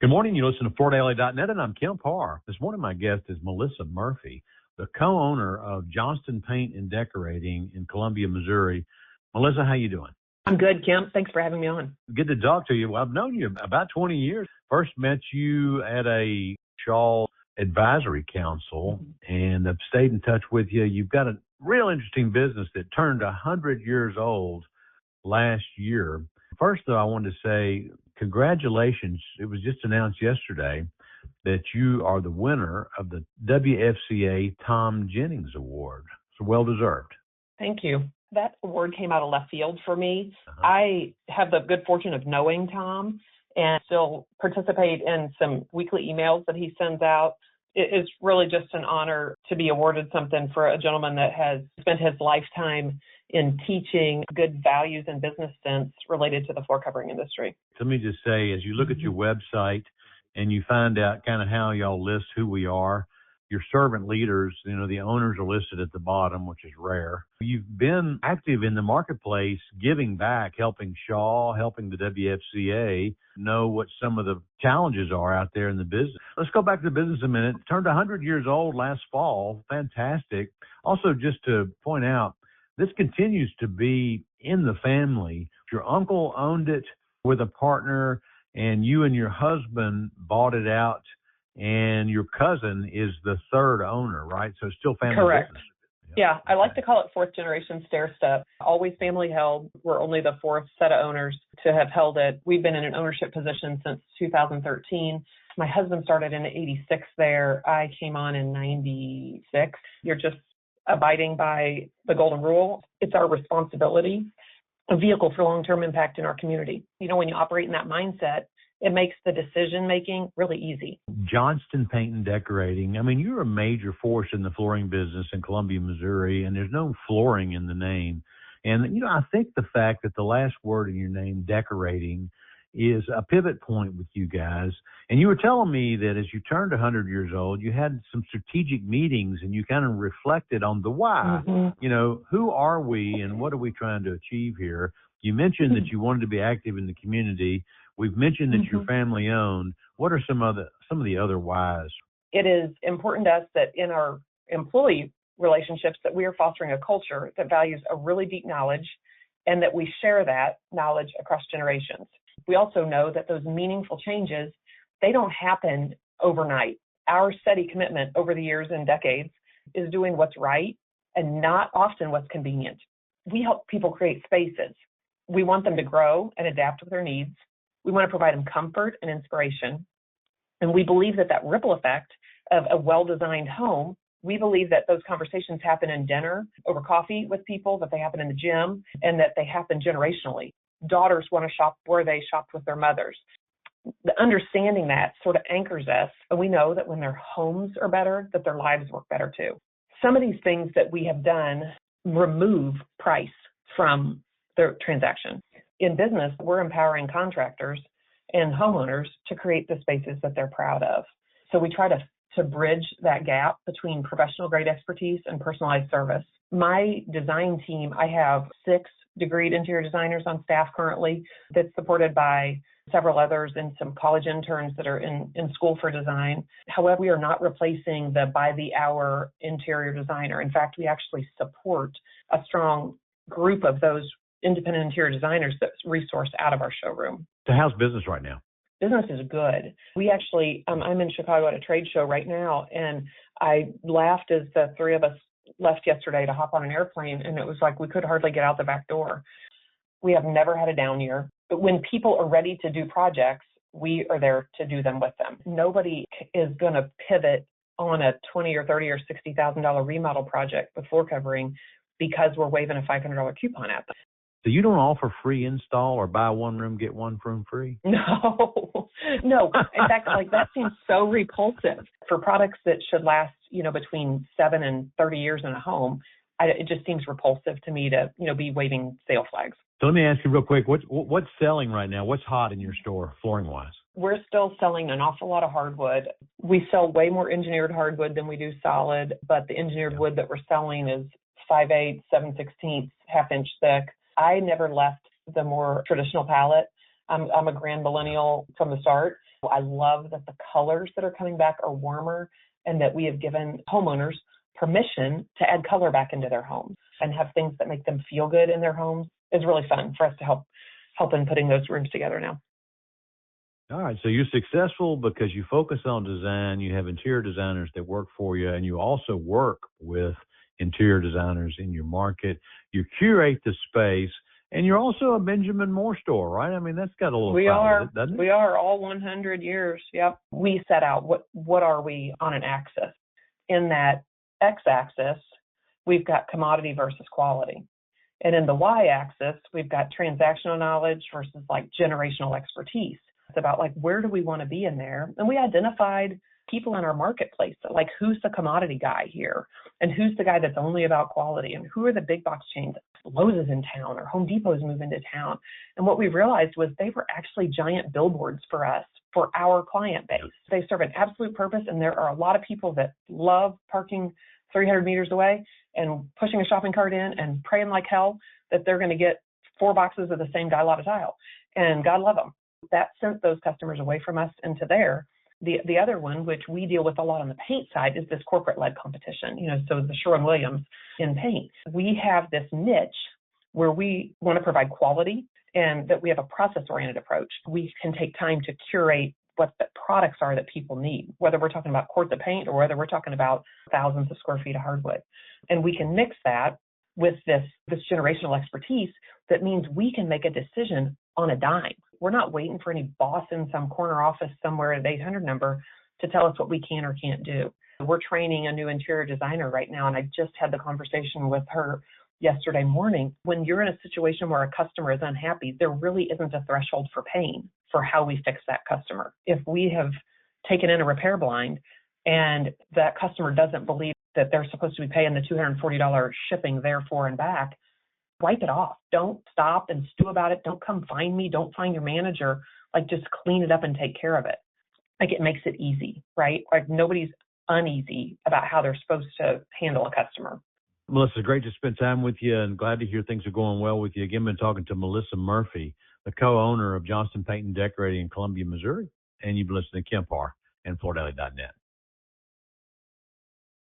Good morning. You listen to FortLA.net, and I'm Kemp Harr. This morning, my guest is Melissa Murphy, the co-owner of Johnston Paint and Decorating in Columbia, Missouri. Melissa, how you doing? I'm good, Kemp. Thanks for having me on. Good to talk to you. Well, I've known you about 20 years. First met you at a Shaw Advisory Council, and I've stayed in touch with you. You've got a real interesting business that turned 100 years old last year. First, though, I wanted to say congratulations. It was just announced yesterday that you are the winner of the WFCA Tom Jennings Award. So well deserved. Thank you. That award came out of left field for me. I have the good fortune of knowing Tom and still participate in some weekly emails that he sends out. It is really just an honor to be awarded something for a gentleman that has spent his lifetime in teaching good values and business sense related to the floor covering industry. Let me just say, as you look at your website and you find out kind of how y'all list who we are, your servant leaders, the owners are listed at the bottom, which is rare. You've been active in the marketplace, giving back, helping Shaw, helping the WFCA know what some of the challenges are out there in the business. Let's go back to the business a minute. It turned 100 years old last fall. Fantastic. Also, just to point out, this continues to be in the family. Your uncle owned it with a partner, and you and your husband bought it out, and your cousin is the third owner, right? So it's still family Correct. business. Yeah, I like to call it fourth generation stair step. Always family held. We're only the fourth set of owners to have held it. We've been in an ownership position since 2013. My husband started in 86 there. I came on in 96. You're just abiding by the golden rule. It's our responsibility, a vehicle for long-term impact in our community. When you operate in that mindset, it makes the decision-making really easy. Johnston Paint and Decorating. I mean, you're a major force in the flooring business in Columbia, Missouri, and there's no flooring in the name. And, I think the fact that the last word in your name, decorating, is a pivot point with you guys. And you were telling me that as you turned 100 years old, you had some strategic meetings and you kind of reflected on the why. Who are we and what are we trying to achieve here? You mentioned that you wanted to be active in the community. We've mentioned that you're family owned. What are some of the other whys? It is important to us that in our employee relationships that we are fostering a culture that values a really deep knowledge and that we share that knowledge across generations. We also know that those meaningful changes, they don't happen overnight. Our steady commitment over the years and decades is doing what's right and not often what's convenient. We help people create spaces. We want them to grow and adapt with their needs. We want to provide them comfort and inspiration. And we believe that ripple effect of a well-designed home, we believe that those conversations happen in dinner, over coffee with people, that they happen in the gym, and that they happen generationally. Daughters want to shop where they shopped with their mothers. The understanding that sort of anchors us, and we know that when their homes are better, that their lives work better too. Some of these things that we have done remove price from the transaction. In business, we're empowering contractors and homeowners to create the spaces that they're proud of. So we try to bridge that gap between professional grade expertise and personalized service. My design team, I have 6 degreed interior designers on staff currently that's supported by several others and some college interns that are in school for design. However, we are not replacing the by the hour interior designer. In fact, we actually support a strong group of those independent interior designers that's resourced out of our showroom. So how's business right now? Business is good. We actually, I'm in Chicago at a trade show right now, and I laughed as the 3 of us left yesterday to hop on an airplane, and it was like we could hardly get out the back door. We have never had a down year, but when people are ready to do projects, we are there to do them with them. Nobody is going to pivot on a $20 or $30 or $60,000 remodel project with floor covering because we're waving a $500 coupon at them. So you don't offer free install or buy one room, get one room free? No. In fact, that seems so repulsive for products that should last, between 7 and 30 years in a home. It just seems repulsive to me to, be waving sale flags. So let me ask you real quick, what's selling right now? What's hot in your store, flooring-wise? We're still selling an awful lot of hardwood. We sell way more engineered hardwood than we do solid, but the engineered wood that we're selling is 5/8, 7/16, half-inch thick. I never left the more traditional palette. I'm a grand millennial from the start. I love that the colors that are coming back are warmer and that we have given homeowners permission to add color back into their homes and have things that make them feel good in their homes. It's really fun for us to help in putting those rooms together now. All right. So you're successful because you focus on design. You have interior designers that work for you, and you also work with interior designers in your market. You curate the space, and you're also a Benjamin Moore store, right? I mean, that's got a little pride with it, doesn't it? We are all 100 years. Yep. We set out what are we on an axis. In that x-axis, we've got commodity versus quality. And in the y-axis, we've got transactional knowledge versus like generational expertise. It's about like, where do we want to be in there? And we identified people in our marketplace, like who's the commodity guy here and who's the guy that's only about quality and who are the big box chains. Lowe's is in town or Home Depot's moving to town. And what we realized was they were actually giant billboards for us, for our client base. They serve an absolute purpose. And there are a lot of people that love parking 300 meters away and pushing a shopping cart in and praying like hell that they're going to get 4 boxes of the same Guy Lotta tile. And God love them. That sent those customers away from us into there. The other one, which we deal with a lot on the paint side, is this corporate-led competition. So the Sherwin-Williams in paint. We have this niche where we want to provide quality and that we have a process-oriented approach. We can take time to curate what the products are that people need, whether we're talking about quarts of paint or whether we're talking about thousands of square feet of hardwood. And we can mix that with this generational expertise that means we can make a decision on a dime. We're not waiting for any boss in some corner office somewhere at 800 number to tell us what we can or can't do. We're training a new interior designer right now, and I just had the conversation with her yesterday morning. When you're in a situation where a customer is unhappy, there really isn't a threshold for pain for how we fix that customer. If we have taken in a repair blind and that customer doesn't believe that they're supposed to be paying the $240 shipping therefore and back, wipe it off. Don't stop and stew about it. Don't come find me. Don't find your manager. Like, just clean it up and take care of it. Like, it makes it easy, right? Like, nobody's uneasy about how they're supposed to handle a customer. Melissa, great to spend time with you and glad to hear things are going well with you. Again, been talking to Melissa Murphy, the co-owner of Johnston Paint and Decorating in Columbia, Missouri. And you've been listening to Kemp Harr and FloorDaily.net.